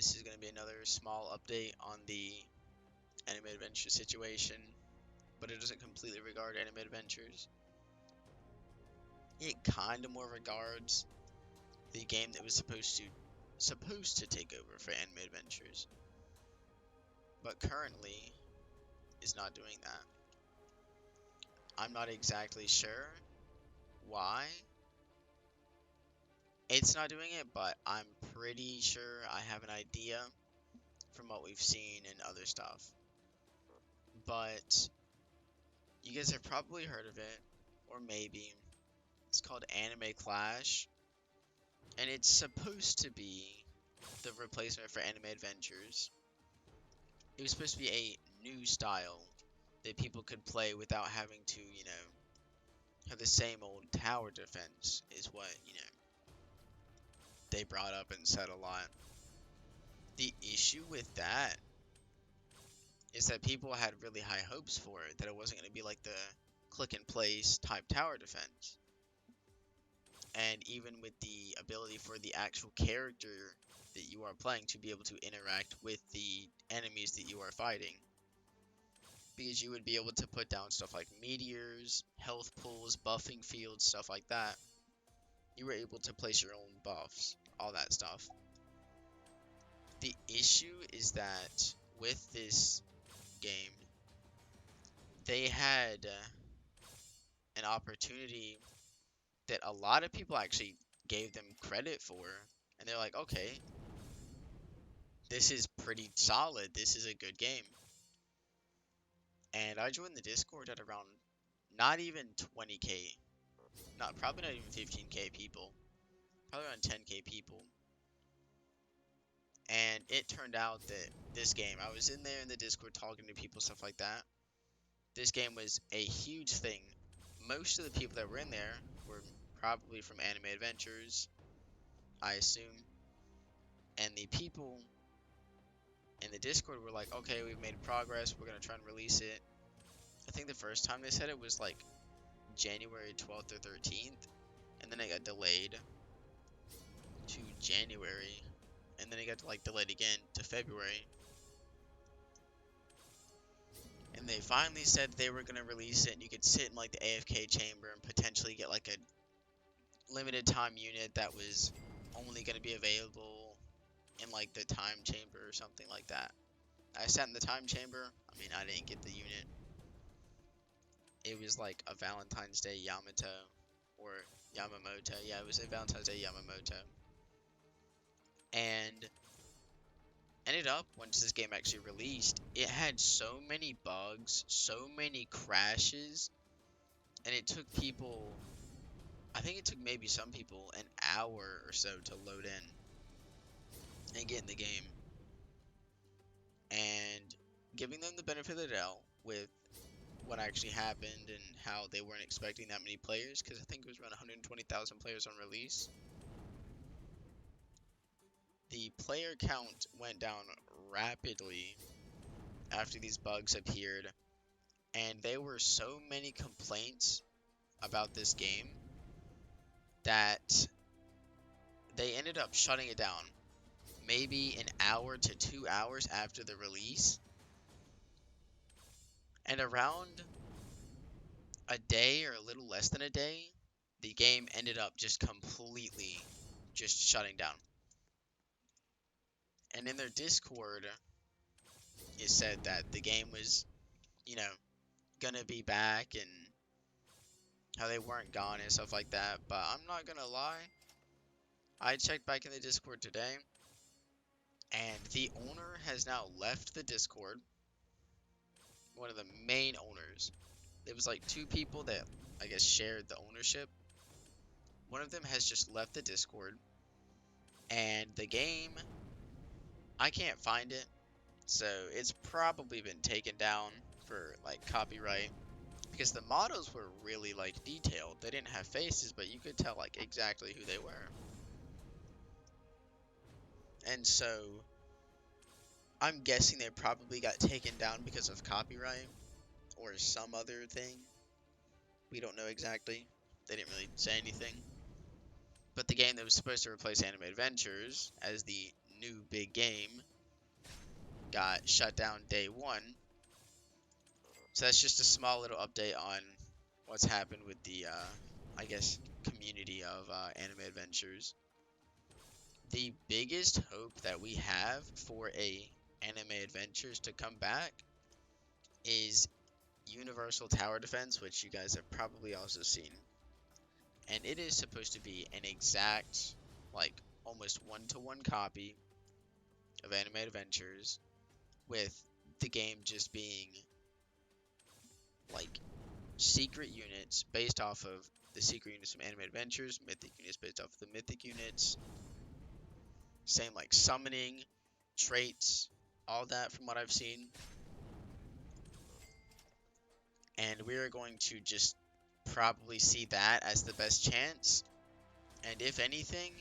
This is going to be another small update on the Anime Adventure situation, but it doesn't completely regard Anime Adventures. It kind of more regards the game that was supposed to take over for Anime Adventures, but currently is not doing that. I'm not exactly sure why it's not doing it, but I'm pretty sure I have an idea from what we've seen and other stuff. But you guys have probably heard of it, or maybe. It's called Anime Clash, and it's supposed to be the replacement for Anime Adventures. It was supposed to be a new style that people could play without having to, have the same old tower defense, is what, they brought up and said a lot. The issue with that is that people had really high hopes for it, that it wasn't going to be like the click and place type tower defense. And even with the ability for the actual character that you are playing to be able to interact with the enemies that you are fighting. Because you would be able to put down stuff like meteors, health pools, buffing fields, stuff like that. You were able to place your own buffs, all that stuff. The issue is that with this game, they had an opportunity that a lot of people actually gave them credit for, and they're like, okay, this is pretty solid, this is a good game. And I joined the Discord at around not even 20k, probably not even 15k people, probably around 10k people. And it turned out that this game, I was in there in the Discord talking to people, stuff like that. This game was a huge thing. Most of the people that were in there were probably from Anime Adventures, I assume. And the people in the Discord were like, okay, we've made progress, we're going to try and release it. I think the first time they said it was like January 12th or 13th, and then it got delayed to January, and then it got delayed again to February. And they finally said they were going to release it, and you could sit in like the AFK chamber and potentially get like a limited time unit that was only going to be available in like the time chamber or something like that. I sat in the time chamber. I mean, I didn't get the unit. It was like a Valentine's Day Yamato or Yamamoto. Yeah, it was a Valentine's Day Yamamoto. And ended up, once this game actually released, it had so many bugs, so many crashes, and it took people, I think it took maybe some people an hour or so to load in and get in the game. And giving them the benefit of the doubt with what actually happened and how they weren't expecting that many players, because I think it was around 120,000 players on release. The player count went down rapidly after these bugs appeared, and there were so many complaints about this game that they ended up shutting it down maybe an hour to 2 hours after the release. And around a day or a little less than a day, the game ended up just completely just shutting down. And in their Discord, it said that the game was, gonna be back and how they weren't gone and stuff like that. But I'm not gonna lie, I checked back in the Discord today, and the owner has now left the Discord. One of the main owners. There was like 2 people that I guess shared the ownership. One of them has just left the Discord, and the game, I can't find it, so it's probably been taken down for like copyright, because the models were really like detailed. They didn't have faces, but you could tell like exactly who they were. And so I'm guessing they probably got taken down because of copyright or some other thing. We don't know exactly. They didn't really say anything. But the game that was supposed to replace Anime Adventures as the new big game got shut down day one. So that's just a small little update on what's happened with the, I guess, community of anime adventures. The biggest hope that we have for a anime adventures to come back is Universal Tower Defense, which you guys have probably also seen. And it is supposed to be an exact, like, almost one-to-one copy of Anime Adventures, with the game just being, like, secret units based off of the secret units from Anime Adventures, mythic units based off of the mythic units, same, like, summoning, traits, all that from what I've seen. And we're going to just probably see that as the best chance. And if anything,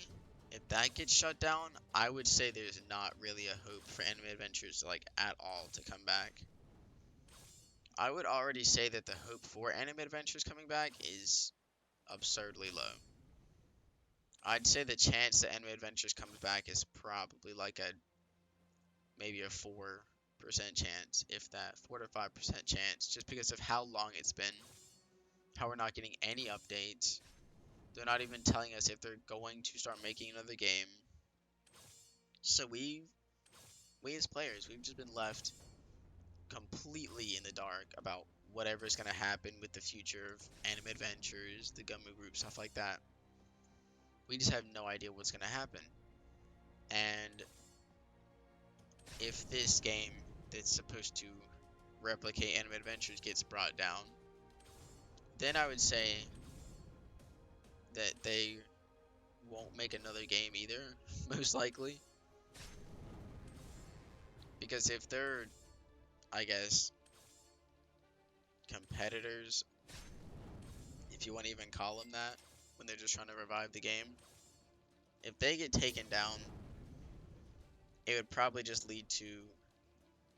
if that gets shut down, I would say there's not really a hope for Anime Adventures, like, at all to come back. I would already say that the hope for Anime Adventures coming back is absurdly low. I'd say the chance that Anime Adventures comes back is probably like maybe a 4% chance, if that, 4 to 5% chance, just because of how long it's been, how we're not getting any updates. They're not even telling us if they're going to start making another game. So we as players, we've just been left completely in the dark about whatever's going to happen with the future of Anime Adventures, the Gummo Group, stuff like that. We just have no idea what's going to happen. And if this game that's supposed to replicate Anime Adventures gets brought down, then I would say that they won't make another game either, most likely. Because if they're, I guess, competitors, if you want to even call them that, when they're just trying to revive the game, if they get taken down, it would probably just lead to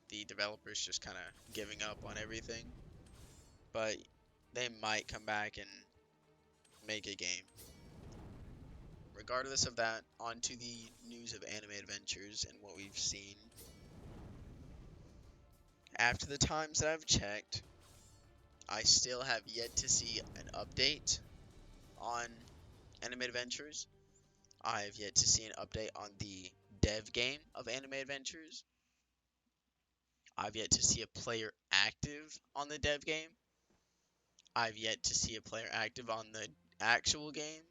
the developers just kind of giving up on everything. But they might come back and make a game. Regardless of that, on to the news of Anime Adventures and what we've seen. After the times that I've checked, I still have yet to see an update on Anime Adventures. I have yet to see an update on the dev game of Anime Adventures. I've yet to see a player active on the dev game. I've yet to see a player active on the actual game.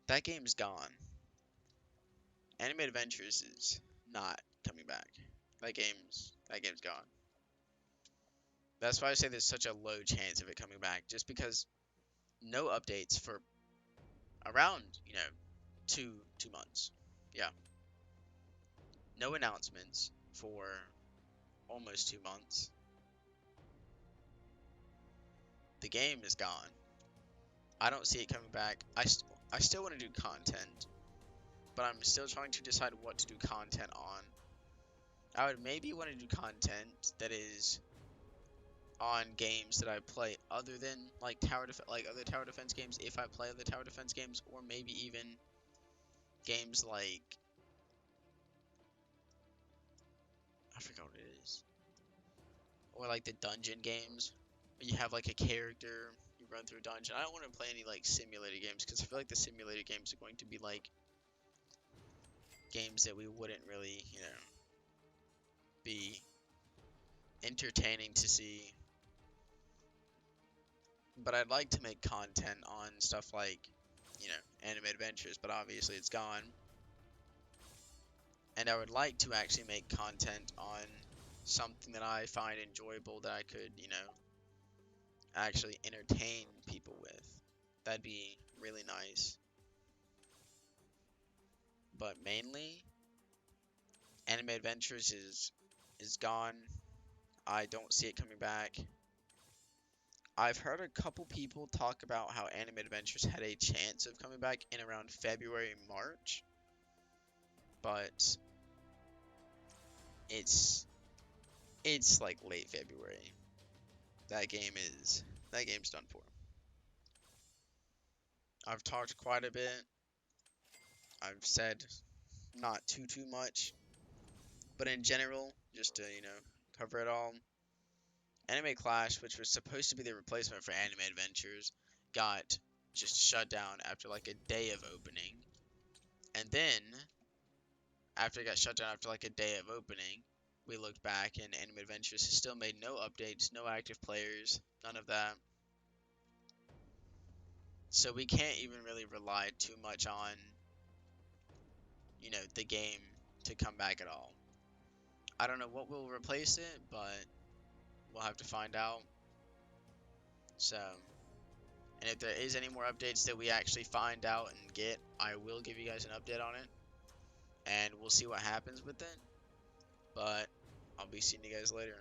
That game's gone. Anime Adventures is not coming back. That game's gone. That's why I say there's such a low chance of it coming back, just because no updates for around, two months. Yeah. No announcements for almost 2 months. The game is gone. I don't see it coming back. I still want to do content, but I'm still trying to decide what to do content on. I would maybe want to do content that is on games that I play other than like other tower defense games, if I play other tower defense games, or maybe even games like, I forgot what it is, or like the dungeon games where you have like a character, you run through a dungeon. I don't want to play any like simulator games, because I feel like the simulator games are going to be like games that we wouldn't really, be entertaining to see. But I'd like to make content on stuff like, Anime Adventures, but obviously it's gone. And I would like to actually make content on something that I find enjoyable, that I could, actually entertain people with. That'd be really nice. But mainly, Anime Adventures is gone. I don't see it coming back. I've heard a couple people talk about how Anime Adventures had a chance of coming back in around February, March. But it's like late February. That game's done for. I've talked quite a bit. I've said not too much. But in general, just to, cover it all, Anime Clash, which was supposed to be the replacement for Anime Adventures, got just shut down after like a day of opening. And then, after it got shut down after like a day of opening, we looked back and Anime Adventures has still made no updates, no active players, none of that. So we can't even really rely too much on, the game to come back at all. I don't know what will replace it, but we'll have to find out. So, and if there is any more updates that we actually find out and get, I will give you guys an update on it. And we'll see what happens with it. But I'll be seeing you guys later.